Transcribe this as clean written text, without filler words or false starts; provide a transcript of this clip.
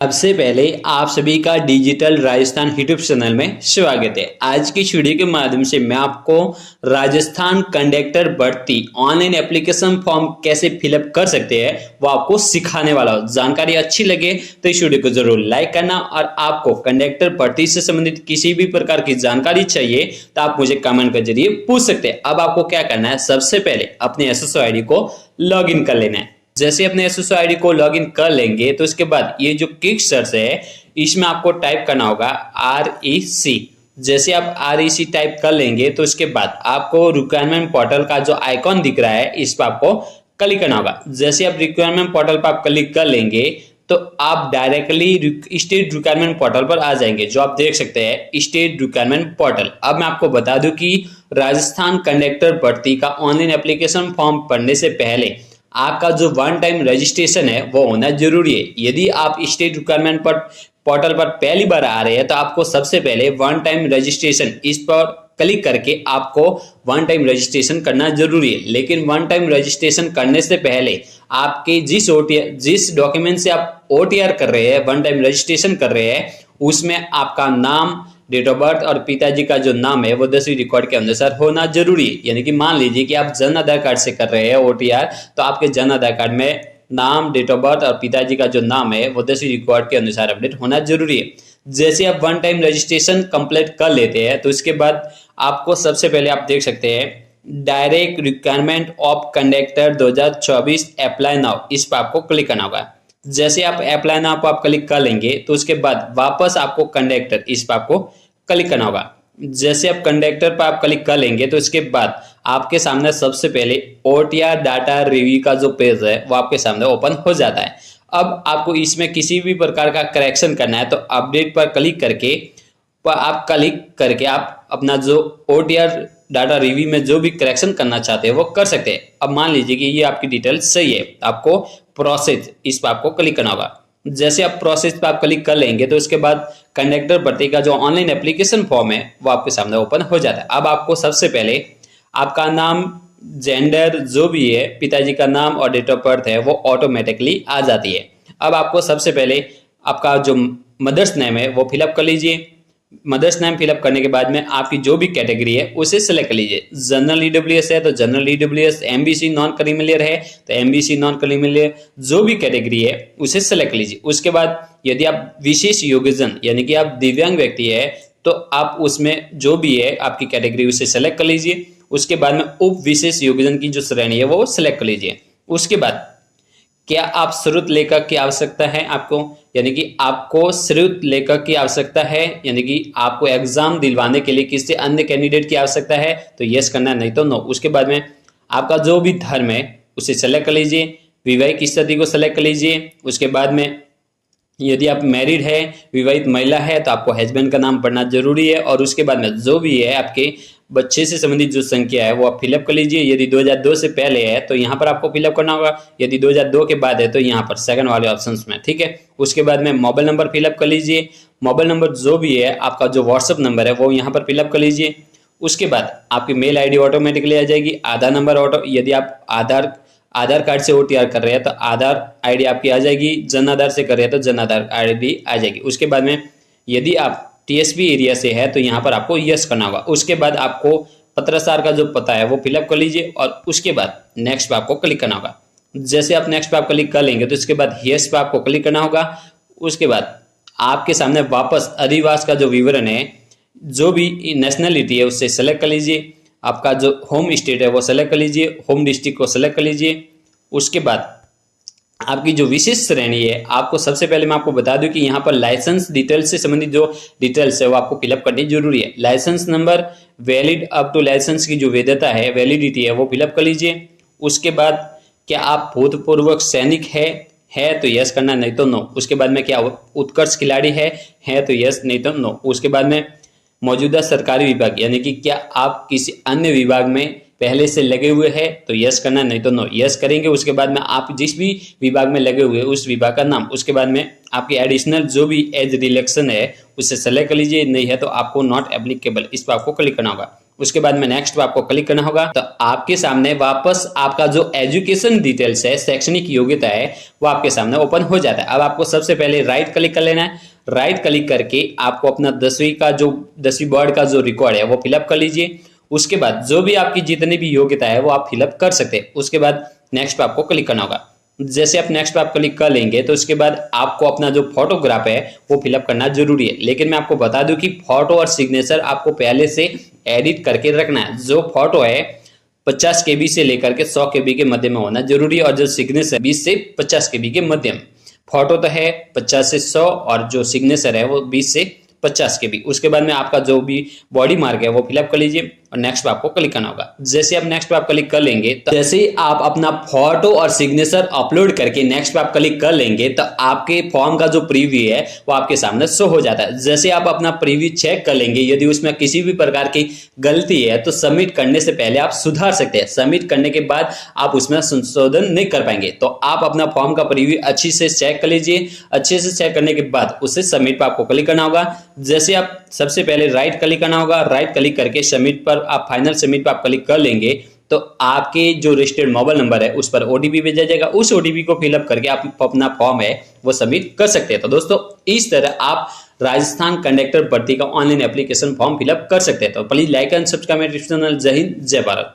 सबसे पहले आप सभी का डिजिटल राजस्थान यूट्यूब चैनल में स्वागत है। आज की इस वीडियो के माध्यम से मैं आपको राजस्थान कंडक्टर भर्ती ऑनलाइन एप्लीकेशन फॉर्म कैसे फिलअप कर सकते हैं वो आपको सिखाने वाला हूं। जानकारी अच्छी लगे तो इस वीडियो को जरूर लाइक करना, और आपको कंडक्टर भर्ती से संबंधित किसी भी प्रकार की जानकारी चाहिए तो आप मुझे कमेंट के जरिए पूछ सकते हैं। अब आपको क्या करना है, सबसे पहले अपने SSO ID को लॉग इन कर लेना है। जैसे अपने SSO ID को लॉगिन कर लेंगे तो इसके बाद ये जो क्विक सर्च है इसमें आपको टाइप करना होगा REC। जैसे आप REC टाइप कर लेंगे तो इसके बाद आपको रिक्वायरमेंट पोर्टल का जो आइकॉन दिख रहा है इस पर आपको क्लिक करना होगा। जैसे आप रिक्वायरमेंट पोर्टल पर आप क्लिक कर लेंगे तो आप डायरेक्टली स्टेट रिक्वायरमेंट पोर्टल पर आ जाएंगे, जो आप देख सकते हैं स्टेट रिक्वायरमेंट पोर्टल। अब मैं आपको बता दूं कि राजस्थान कंडक्टर भर्ती का ऑनलाइन एप्लीकेशन फॉर्म भरने से पहले आपका जो वन टाइम रजिस्ट्रेशन है वो होना जरूरी है। यदि आप स्टेट रिक्वायरमेंट पर पोर्टल पर पहली बार आ रहे हैं तो आपको सबसे पहले वन टाइम रजिस्ट्रेशन इस पर क्लिक करके आपको वन टाइम रजिस्ट्रेशन करना जरूरी है। लेकिन वन टाइम रजिस्ट्रेशन करने से पहले आपके जिस डॉक्यूमेंट से आप OTR कर रहे हैं, वन टाइम रजिस्ट्रेशन कर रहे हैं, उसमें आपका नाम, डेट ऑफ बर्थ और पिताजी का जो नाम है वो 10वीं रिकॉर्ड के अनुसार होना जरूरी है। यानी कि मान लीजिए कि आप जन आधार कार्ड से कर रहे हैं OTR, तो आपके जन आधार कार्ड में नाम, डेट ऑफ बर्थ और पिताजी का जो नाम है वो 10वीं रिकॉर्ड के अनुसार अपडेट होना जरूरी है। जैसे आप वन टाइम रजिस्ट्रेशन कंप्लीट कर लेते हैं तो इसके बाद आपको सबसे पहले आप देख सकते हैं direct requirement of conductor 2024 apply now, इस पर आपको क्लिक करना होगा। जैसे आप अप्लाई नाउ पर आप क्लिक कर लेंगे तो उसके बाद वापस आपको कंडक्टर इस पर आपको क्लिक करना होगा। जैसे आप कंडक्टर पर आप क्लिक कर लेंगे तो इसके बाद आपके सामने सबसे पहले OTR डाटा रिव्यू का जो पेज है वो आपके सामने ओपन हो जाता है। अब आपको इसमें किसी भी प्रकार का करेक्शन करना है तो अपडेट पर क्लिक करके आप अपना जो OTR डाटा रिव्यू में जो भी करेक्शन करना चाहते हैं वो कर सकते हैं। अब मान लीजिए कि ये आपकी डिटेल सही है, आपको प्रोसेस इस पर आपको क्लिक करना होगा। जैसे आप प्रोसेस पे आप क्लिक कर लेंगे तो उसके बाद कंडक्टर भर्ती का जो ऑनलाइन एप्लीकेशन फॉर्म है वो आपके सामने ओपन हो जाता है। अब आपको सबसे पहले आपका नाम, जेंडर जो भी है, पिताजी का नाम और डेट ऑफ बर्थ है वो ऑटोमेटिकली आ जाती है। अब आपको सबसे पहले आपका जो मदर्स नेम है वो फिलअप कर लीजिए। मदर्स नेम फिलअप करने के बाद में आपकी जो भी कैटेगरी है उसे सिलेक्ट कर लीजिए। जनरल EWS है तो general EWS, MBC non creamy layer है तो MBC नॉन क्रीमिलियर, जो भी कैटेगरी है उसे सिलेक्ट लीजिए। उसके बाद यदि आप विशेष योग्यजन यानी कि आप दिव्यांग व्यक्ति है तो आप उसमें जो भी है आपकी कैटेगरी उसे सेलेक्ट कर लीजिए। उसके बाद में उप विशेष योग्यजन की जो श्रेणी है वो सिलेक्ट कर लीजिए। उसके बाद क्या आप श्रुत लेखक की आवश्यकता है आपको, यानी कि आपको श्रुत लेखक की आवश्यकता है, यानी कि आपको एग्जाम दिलवाने के लिए किसी अन्य कैंडिडेट की आवश्यकता है तो यस करना है, नहीं तो नो। उसके बाद में आपका जो भी धर्म है उसे सेलेक्ट कर लीजिए। विवाहित स्थिति को सेलेक्ट कर लीजिए। उसके बाद में यदि आप मैरिड है, विवाहित महिला है तो आपको हस्बैंड का नाम पढ़ना जरूरी है। और उसके बाद में जो भी है आपके बच्चे से संबंधित जो संख्या है वो आप फिलअप कर लीजिए। यदि 2002 से पहले है तो यहाँ पर आपको फिलअप करना होगा, यदि 2002 के बाद है तो यहाँ पर सेकंड वाले ऑप्शंस में, ठीक है। उसके बाद में मोबाइल नंबर फिलअप कर लीजिए। मोबाइल नंबर जो भी है आपका जो व्हाट्सअप नंबर है वो यहाँ पर फिलअप कर लीजिए। उसके बाद आपकी मेल ID ऑटोमेटिकली आ जाएगी। आधार नंबर यदि आप आधार कार्ड से OTR कर रहे हैं तो आधार ID आपकी आ जाएगी। जन आधार से कर रहे हैं तो जन आधार ID आ जाएगी। उसके बाद में यदि आप TSP एरिया से है तो यहाँ पर आपको यस करना होगा। उसके बाद आपको पत्राचार का जो पता है वो फिलअप कर लीजिए और उसके बाद नेक्स्ट पे आपको क्लिक करना होगा। जैसे आप नेक्स्ट पे आप क्लिक कर लेंगे तो इसके बाद यस पे आपको क्लिक करना होगा। उसके बाद आपके सामने वापस अधिवास का जो विवरण है, जो भी नेशनलिटी है उससे सेलेक्ट कर लीजिए। आपका जो होम स्टेट है वो सेलेक्ट कर लीजिए, होम डिस्ट्रिक्ट को सेलेक्ट कर लीजिए। उसके बाद आपकी जो विशेष श्रेणी है, आपको सबसे पहले मैं आपको बता दूं कि यहाँ पर लाइसेंस डिटेल्स से संबंधित जो डिटेल्स है वो आपको फिलअप करनी जरूरी है। Licence number, valid up to licence की जो वैधता है, वैलिडिटी है वो फिलअप कर लीजिए। उसके बाद क्या आप भूतपूर्व सैनिक है तो यस करना, नहीं तो नो। उसके बाद में क्या उत्कर्ष खिलाड़ी है तो यस, नहीं तो नो। उसके बाद में मौजूदा सरकारी विभाग यानी कि क्या आप किसी अन्य विभाग में पहले से लगे हुए हैं तो यस करना, नहीं तो नो। यस करेंगे। उसके बाद में आप जिस भी विभाग में लगे हुए उस विभाग का नाम, उसके बाद में आपकी एडिशनल जो भी एज रिलेक्शन है उसे सेलेक्ट कर लीजिए। नहीं है तो आपको नॉट एप्लीकेबल, इस पर आपको क्लिक करना होगा। उसके बाद में नेक्स्ट पे आपको क्लिक करना होगा। तो आपके सामने वापस आपका जो एजुकेशन डिटेल्स है, शैक्षणिक योग्यता है, वो आपके सामने ओपन हो जाता है। अब आपको सबसे पहले राइट क्लिक कर लेना है। राइट क्लिक करके आपको अपना 10वीं बोर्ड का जो रिकॉर्ड है वो फिलअप कर लीजिए। उसके बाद जो भी आपकी जितनी भी योग्यता है वो आप फिलअप कर सकते हैं। उसके बाद नेक्स्ट पे आपको क्लिक करना होगा। जैसे आप नेक्स्ट पे आप क्लिक कर लेंगे तो उसके बाद आपको अपना जो फोटोग्राफ है वो फिलअप करना जरूरी है। लेकिन मैं आपको बता दूं कि फोटो और सिग्नेचर आपको पहले से एडिट करके रखना है। जो फोटो है 50 KB से लेकर के 100 KB के मध्य में होना जरूरी है, और जो सिग्नेचर 20 से 50 KB के मध्य में। फोटो तो है 50 से 100 और जो सिग्नेचर है वो 20 से 50 KB। उसके बाद में आपका जो भी बॉडी मार्क है वो फिलअप कर लीजिए और नेक्स्ट पे आपको क्लिक करना होगा। जैसे आप नेक्स्ट पे आप क्लिक कर लेंगे तो जैसे ही आप अपना फोटो और सिग्नेचर अपलोड करके नेक्स्ट पे आप क्लिक कर लेंगे तो आपके फॉर्म का जो प्रीव्यू है वो आपके सामने शो हो जाता है। जैसे आप अपना प्रीव्यू चेक कर लेंगे, यदि उसमें किसी भी प्रकार की गलती है तो सबमिट करने से पहले आप सुधार सकते हैं। सबमिट करने के बाद आप उसमें संशोधन नहीं कर पाएंगे। तो आप अपना फॉर्म का प्रीव्यू अच्छी से चेक कर लीजिए। अच्छे से चेक करने के बाद उसे सबमिट पर आपको क्लिक करना होगा। जैसे आप सबसे पहले राइट क्लिक करना होगा। राइट क्लिक करके सबमिट पर आप फाइनल सबमिट पर आप क्लिक कर लेंगे तो आपके जो रजिस्टर्ड मोबाइल नंबर है उस पर OTP भेजा जाएगा। उस OTP को फिलअप करके आप अपना फॉर्म है वो सबमिट कर सकते हैं। तो दोस्तों इस तरह आप राजस्थान कंडक्टर भर्ती का ऑनलाइन एप्लीकेशन फॉर्म फिलअप कर सकते हैं। तो प्लीज लाइक एंड सब्सक्राइब मेरे चैनल। जय हिंद, जय भारत।